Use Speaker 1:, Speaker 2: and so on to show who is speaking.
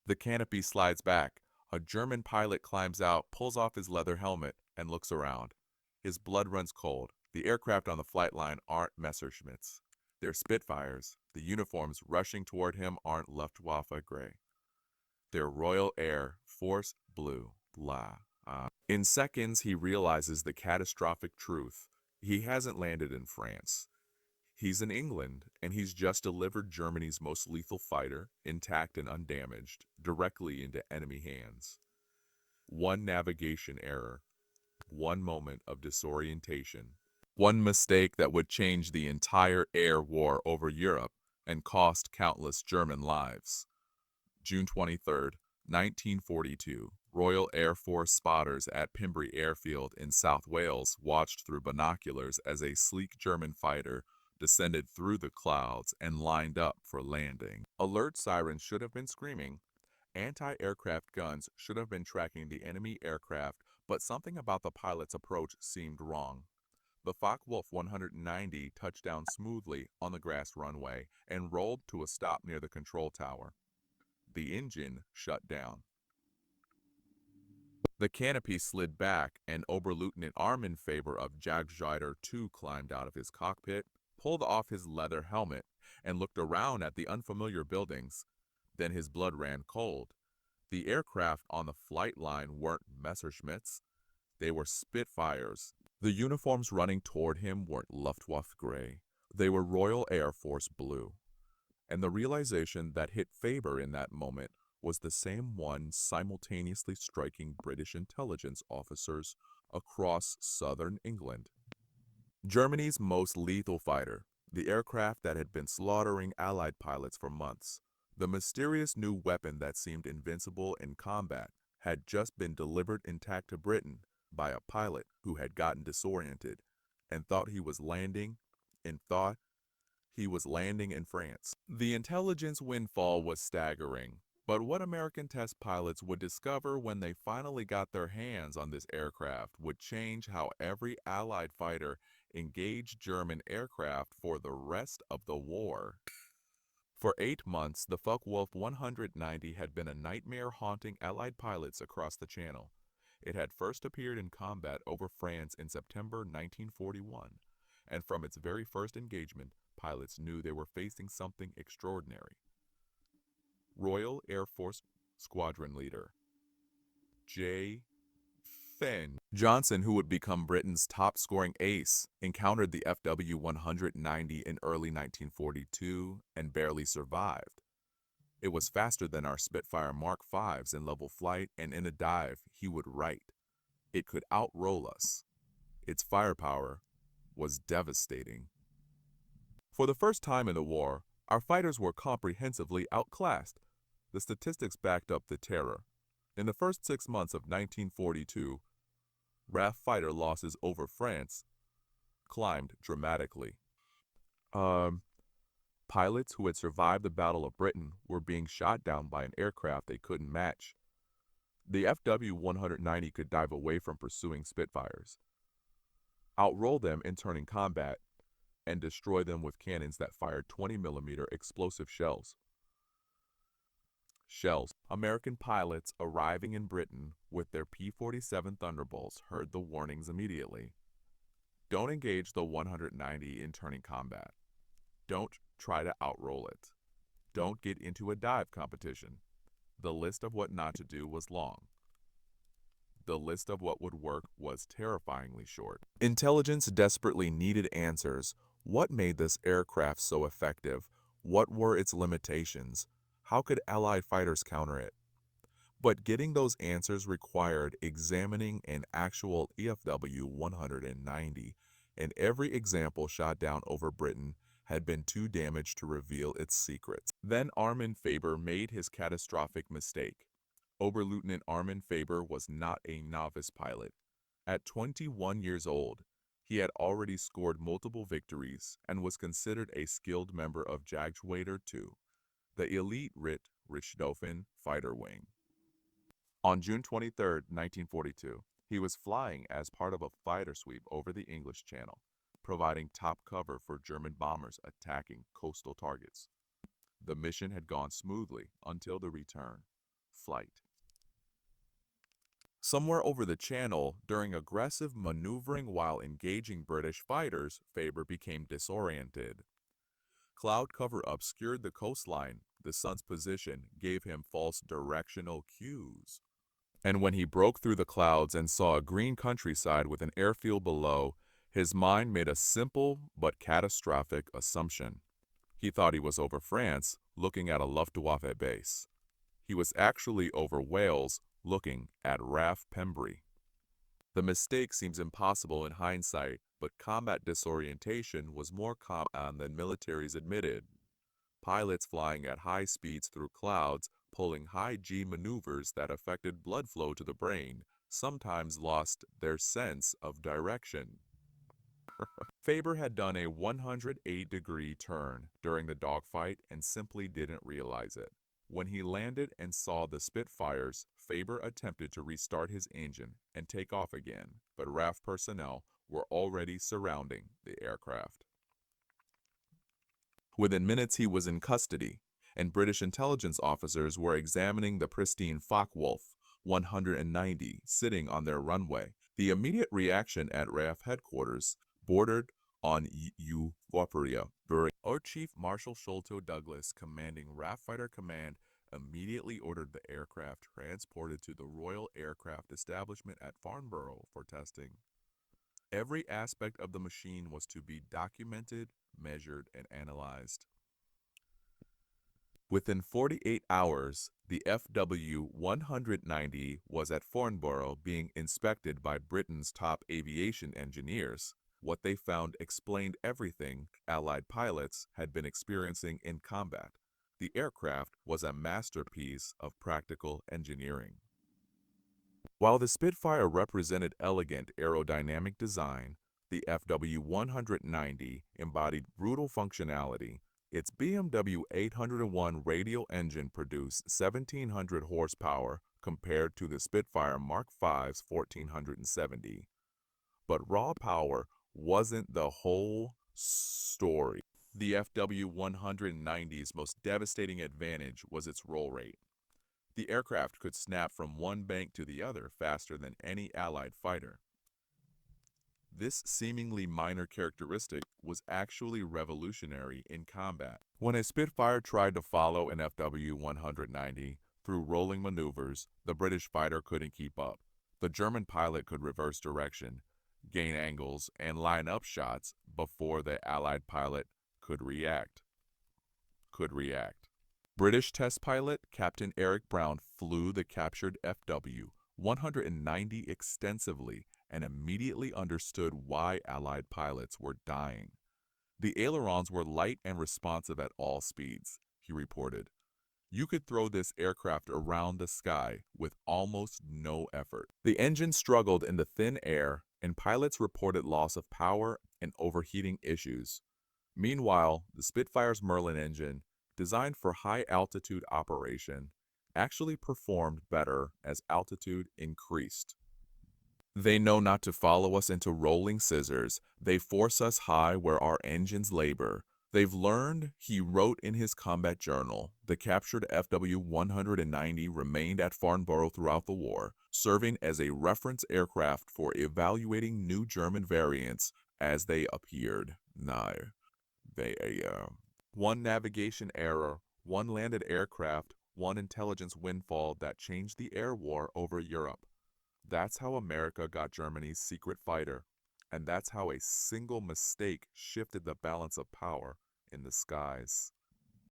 Speaker 1: The canopy slides back. A German pilot climbs out, pulls off his leather helmet, and looks around. His blood runs cold. The aircraft on the flight line aren't Messerschmitts. They're Spitfires. The uniforms rushing toward him aren't Luftwaffe gray. They're Royal Air Force blue. In seconds, he realizes the catastrophic truth. He hasn't landed in France. He's in England, and he's just delivered Germany's most lethal fighter, intact and undamaged, directly into enemy hands. One navigation error, one moment of disorientation, one mistake that would change the entire air war over Europe and cost countless German lives. June 23rd, 1942, Royal Air Force spotters at Pembrey Airfield in South Wales watched through binoculars as a sleek German fighter descended through the clouds and lined up for landing. Alert sirens should have been screaming. Anti-aircraft guns should have been tracking the enemy aircraft, but something about the pilot's approach seemed wrong. The Focke-Wulf 190 touched down smoothly on the grass runway and rolled to a stop near the control tower. The engine shut down. The canopy slid back, and Oberleutnant Armin Faber of Jagdscheider II climbed out of his cockpit, pulled off his leather helmet, and looked around at the unfamiliar buildings. Then his blood ran cold. The aircraft on the flight line weren't Messerschmitts. They were Spitfires. The uniforms running toward him weren't Luftwaffe gray. They were Royal Air Force blue. And the realization that hit Faber in that moment was the same one simultaneously striking British intelligence officers across southern England. Germany's most lethal fighter, the aircraft that had been slaughtering Allied pilots for months, the mysterious new weapon that seemed invincible in combat, had just been delivered intact to Britain by a pilot who had gotten disoriented and thought he was landing in France. The intelligence windfall was staggering, but what American test pilots would discover when they finally got their hands on this aircraft would change how every Allied fighter engaged German aircraft for the rest of the war. For 8 months, the Focke-Wulf 190 had been a nightmare haunting Allied pilots across the Channel. It had first appeared in combat over France in September 1941, and from its very first engagement, pilots knew they were facing something extraordinary. Royal Air Force Squadron Leader J. Fenn Johnson, who would become Britain's top-scoring ace, encountered the FW-190 in early 1942 and barely survived. It was faster than our Spitfire Mark V's in level flight, and in a dive, he would write, "It could outroll us." Its firepower was devastating. For the first time in the war, our fighters were comprehensively outclassed. The statistics backed up the terror. In the first 6 months of 1942, RAF fighter losses over France climbed dramatically. Pilots who had survived the Battle of Britain were being shot down by an aircraft they couldn't match. The FW-190 could dive away from pursuing Spitfires, outroll them in turning combat, and destroy them with cannons that fired 20mm explosive shells. American pilots arriving in Britain with their P-47 Thunderbolts heard the warnings immediately. Don't engage the 190 in turning combat. Don't try to outroll it. Don't get into a dive competition. The list of what not to do was long. The list of what would work was terrifyingly short. Intelligence desperately needed answers. What made this aircraft so effective? What were its limitations? How could Allied fighters counter it? But getting those answers required examining an actual EFW-190, and every example shot down over Britain had been too damaged to reveal its secrets. Then Armin Faber made his catastrophic mistake. Oberleutnant Armin Faber was not a novice pilot. At 21 years old, he had already scored multiple victories and was considered a skilled member of Jagdscheider II, the elite Richthofen fighter wing. On June 23, 1942, he was flying as part of a fighter sweep over the English Channel, providing top cover for German bombers attacking coastal targets. The mission had gone smoothly until the return. flight. Somewhere over the channel, during aggressive maneuvering while engaging British fighters, Faber became disoriented. Cloud cover obscured the coastline. The sun's position gave him false directional cues. And when he broke through the clouds and saw a green countryside with an airfield below, his mind made a simple but catastrophic assumption. He thought he was over France, looking at a Luftwaffe base. He was actually over Wales, looking at RAF Pembrey. The mistake seems impossible in hindsight, but combat disorientation was more common than militaries admitted. Pilots flying at high speeds through clouds, pulling high-G maneuvers that affected blood flow to the brain, sometimes lost their sense of direction. Faber had done a 108-degree turn during the dogfight and simply didn't realize it. When he landed and saw the Spitfires, Faber attempted to restart his engine and take off again, but RAF personnel were already surrounding the aircraft. Within minutes he was in custody, and British intelligence officers were examining the pristine Focke-Wulf 190 sitting on their runway. The immediate reaction at RAF headquarters bordered on euphoria. Our Chief Marshal Sholto Douglas, commanding RAF Fighter Command, immediately ordered the aircraft transported to the Royal Aircraft Establishment at Farnborough for testing. Every aspect of the machine was to be documented, measured, and analyzed. Within 48 hours, the FW-190 was at Farnborough being inspected by Britain's top aviation engineers. What they found explained everything Allied pilots had been experiencing in combat. The aircraft was a masterpiece of practical engineering. While the Spitfire represented elegant aerodynamic design, the FW-190 embodied brutal functionality. Its BMW 801 radial engine produced 1,700 horsepower compared to the Spitfire Mark V's 1,470. But raw power wasn't the whole story. The FW-190's most devastating advantage was its roll rate. The aircraft could snap from one bank to the other faster than any Allied fighter. This seemingly minor characteristic was actually revolutionary in combat. When a Spitfire tried to follow an FW-190 through rolling maneuvers, the British fighter couldn't keep up. The German pilot could reverse direction, gain angles, and line up shots before the Allied pilot could react. British test pilot Captain Eric Brown flew the captured FW-190 extensively and immediately understood why Allied pilots were dying. The ailerons were light and responsive at all speeds, he reported. You could throw this aircraft around the sky with almost no effort. The engine struggled in the thin air, and pilots reported loss of power and overheating issues. Meanwhile, the Spitfire's Merlin engine, designed for high-altitude operation, actually performed better as altitude increased. They know not to follow us into rolling scissors. They force us high where our engines labor. They've learned, he wrote in his combat journal. The captured FW-190 remained at Farnborough throughout the war, serving as a reference aircraft for evaluating new German variants as they appeared. One navigation error, one landed aircraft, one intelligence windfall that changed the air war over Europe. That's how America got Germany's secret fighter, and that's how a single mistake shifted the balance of power in the skies.